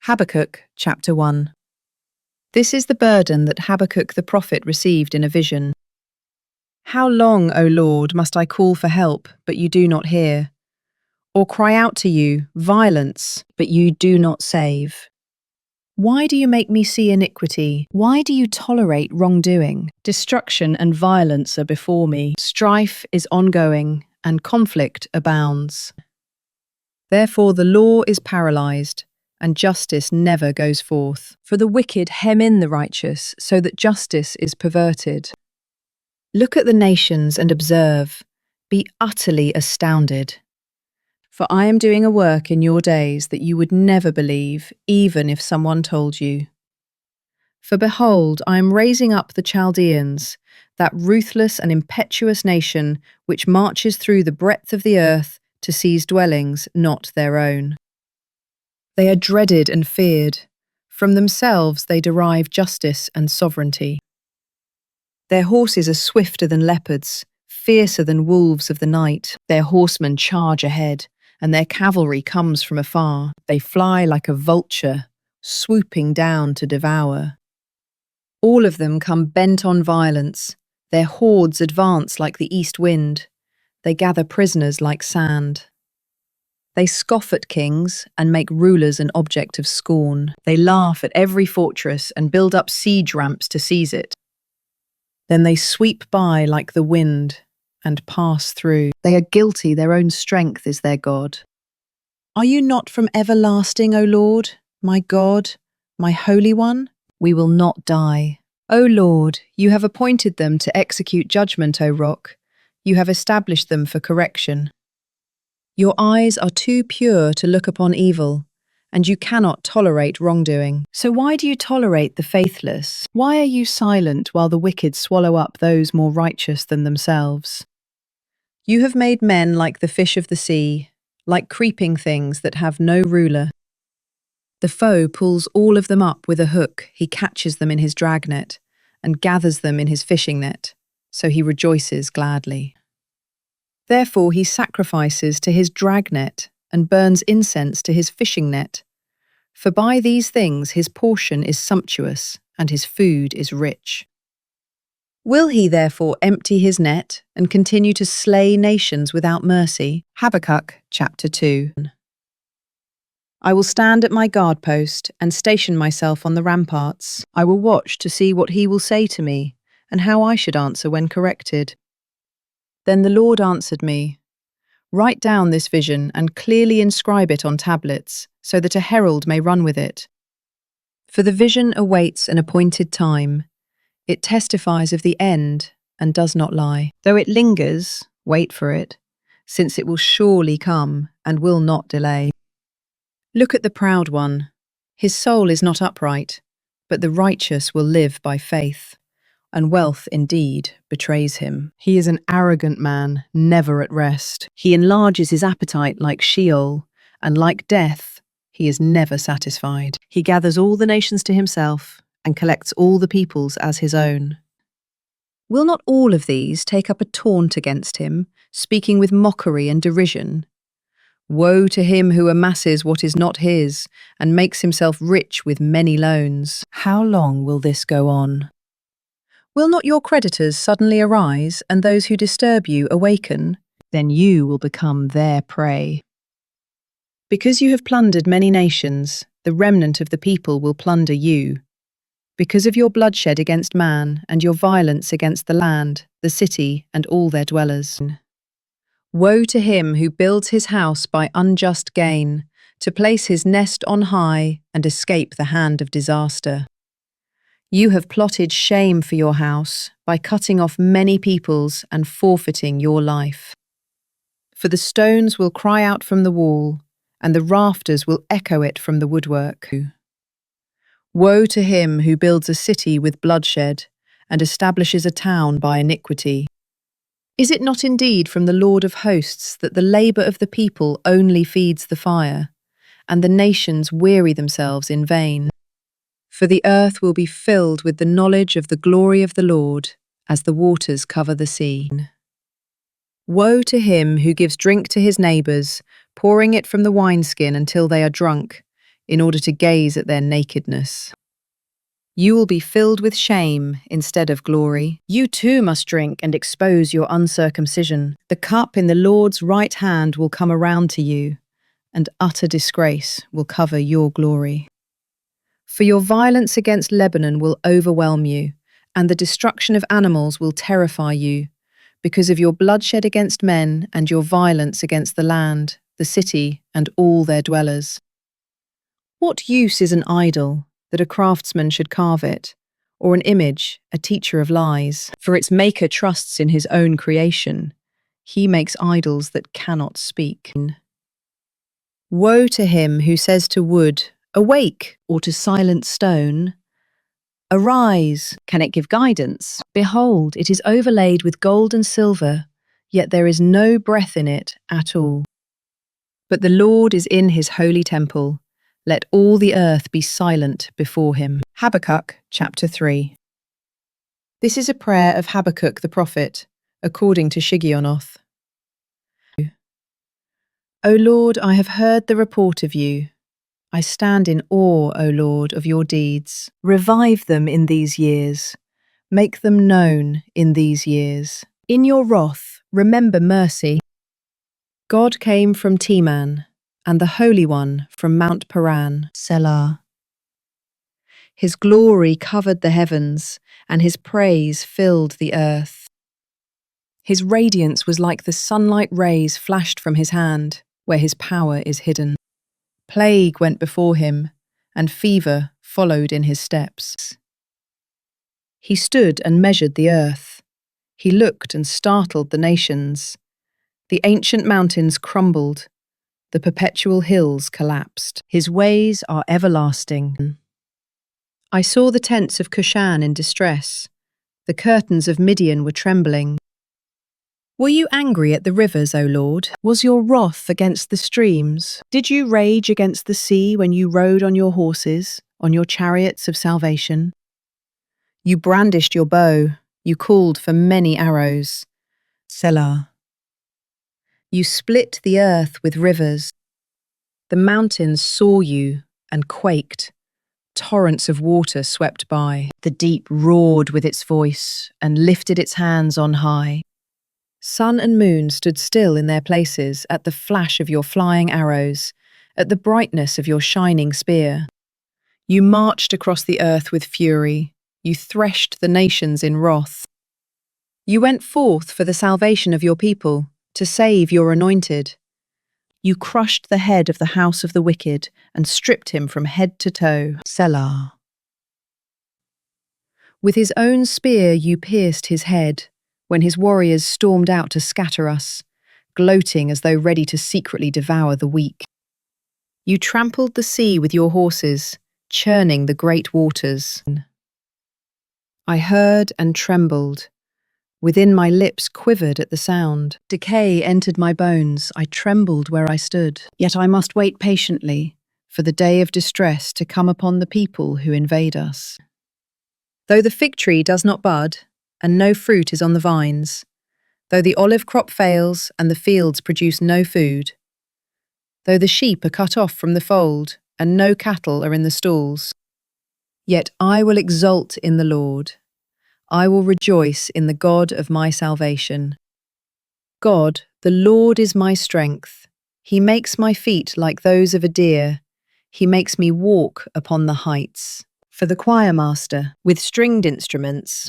Habakkuk chapter 1. This is the burden that Habakkuk the prophet received in a vision. How long, O Lord, must I call for help, but you do not hear? Or cry out to you, violence, but you do not save? Why do you make me see iniquity? Why do you tolerate wrongdoing? Destruction and violence are before me. Strife is ongoing, and conflict abounds. Therefore the law is paralyzed, and justice never goes forth. For the wicked hem in the righteous, so that justice is perverted. Look at the nations and observe. Be utterly astounded. For I am doing a work in your days that you would never believe, even if someone told you. For behold, I am raising up the Chaldeans, that ruthless and impetuous nation which marches through the breadth of the earth to seize dwellings not their own. They are dreaded and feared. From themselves they derive justice and sovereignty. Their horses are swifter than leopards, fiercer than wolves of the night. Their horsemen charge ahead, and their cavalry comes from afar. They fly like a vulture, swooping down to devour. All of them come bent on violence. Their hordes advance like the east wind. They gather prisoners like sand. They scoff at kings and make rulers an object of scorn. They laugh at every fortress and build up siege ramps to seize it. Then they sweep by like the wind and pass through. They are guilty, their own strength is their God. Are you not from everlasting, O Lord, my God, my Holy One? We will not die. O Lord, you have appointed them to execute judgment, O Rock. You have established them for correction. Your eyes are too pure to look upon evil, and you cannot tolerate wrongdoing. So why do you tolerate the faithless? Why are you silent while the wicked swallow up those more righteous than themselves? You have made men like the fish of the sea, like creeping things that have no ruler. The foe pulls all of them up with a hook. He catches them in his dragnet and gathers them in his fishing net, so he rejoices gladly. Therefore he sacrifices to his dragnet and burns incense to his fishing net. For by these things his portion is sumptuous, and his food is rich. Will he therefore empty his net and continue to slay nations without mercy? Habakkuk chapter 2. I will stand at my guard post and station myself on the ramparts. I will watch to see what he will say to me, and how I should answer when corrected. Then the Lord answered me, write down this vision and clearly inscribe it on tablets, so that a herald may run with it. For the vision awaits an appointed time. It testifies of the end and does not lie. Though it lingers, wait for it, since it will surely come and will not delay. Look at the proud one. His soul is not upright, but the righteous will live by faith. And wealth indeed betrays him. He is an arrogant man, never at rest. He enlarges his appetite like Sheol, and like death, he is never satisfied. He gathers all the nations to himself, and collects all the peoples as his own. Will not all of these take up a taunt against him, speaking with mockery and derision? Woe to him who amasses what is not his, and makes himself rich with many loans. How long will this go on? Will not your creditors suddenly arise, and those who disturb you awaken? Then you will become their prey. Because you have plundered many nations, the remnant of the people will plunder you. Because of your bloodshed against man, and your violence against the land, the city, and all their dwellers. Woe to him who builds his house by unjust gain, to place his nest on high and escape the hand of disaster. You have plotted shame for your house by cutting off many peoples and forfeiting your life. For the stones will cry out from the wall, and the rafters will echo it from the woodwork. Woe to him who builds a city with bloodshed and establishes a town by iniquity. Is it not indeed from the Lord of hosts that the labour of the people only feeds the fire, and the nations weary themselves in vain? For the earth will be filled with the knowledge of the glory of the Lord, as the waters cover the sea. Woe to him who gives drink to his neighbours, pouring it from the wineskin until they are drunk, in order to gaze at their nakedness. You will be filled with shame instead of glory. You too must drink and expose your uncircumcision. The cup in the Lord's right hand will come around to you, and utter disgrace will cover your glory. For your violence against Lebanon will overwhelm you, and the destruction of animals will terrify you, because of your bloodshed against men and your violence against the land, the city, and all their dwellers. What use is an idol, that a craftsman should carve it, or an image, a teacher of lies? For its maker trusts in his own creation. He makes idols that cannot speak. Woe to him who says to wood, "Awake," or to silent stone, "Arise." Can it give guidance? Behold, it is overlaid with gold and silver, yet there is no breath in it at all. But the Lord is in his holy temple. Let all the earth be silent before him. Habakkuk chapter 3. This is a prayer of Habakkuk the prophet, according to Shigionoth. O Lord, I have heard the report of you. I stand in awe, O Lord, of your deeds. Revive them in these years. Make them known in these years. In your wrath, remember mercy. God came from Teman, and the Holy One from Mount Paran, Selah. His glory covered the heavens, and his praise filled the earth. His radiance was like the sunlight rays flashed from his hand, where his power is hidden. Plague went before him, and fever followed in his steps. He stood and measured the earth. He looked and startled the nations. The ancient mountains crumbled. The perpetual hills collapsed. His ways are everlasting. I saw the tents of Cushan in distress. The curtains of Midian were trembling. Were you angry at the rivers, O Lord? Was your wrath against the streams? Did you rage against the sea when you rode on your horses, on your chariots of salvation? You brandished your bow, you called for many arrows. Selah. You split the earth with rivers. The mountains saw you and quaked. Torrents of water swept by. The deep roared with its voice and lifted its hands on high. Sun and moon stood still in their places at the flash of your flying arrows, at the brightness of your shining spear. You marched across the earth with fury. You threshed the nations in wrath. You went forth for the salvation of your people, to save your anointed. You crushed the head of the house of the wicked and stripped him from head to toe. Selah. With his own spear you pierced his head, when his warriors stormed out to scatter us, gloating as though ready to secretly devour the weak. You trampled the sea with your horses, churning the great waters. I heard and trembled. Within my lips quivered at the sound. Decay entered my bones. I trembled where I stood. Yet I must wait patiently for the day of distress to come upon the people who invade us. Though the fig tree does not bud, and no fruit is on the vines, though the olive crop fails and the fields produce no food, though the sheep are cut off from the fold and no cattle are in the stalls, yet I will exult in the Lord. I will rejoice in the God of my salvation. God, the Lord is my strength. He makes my feet like those of a deer. He makes me walk upon the heights. For the choir master, with stringed instruments,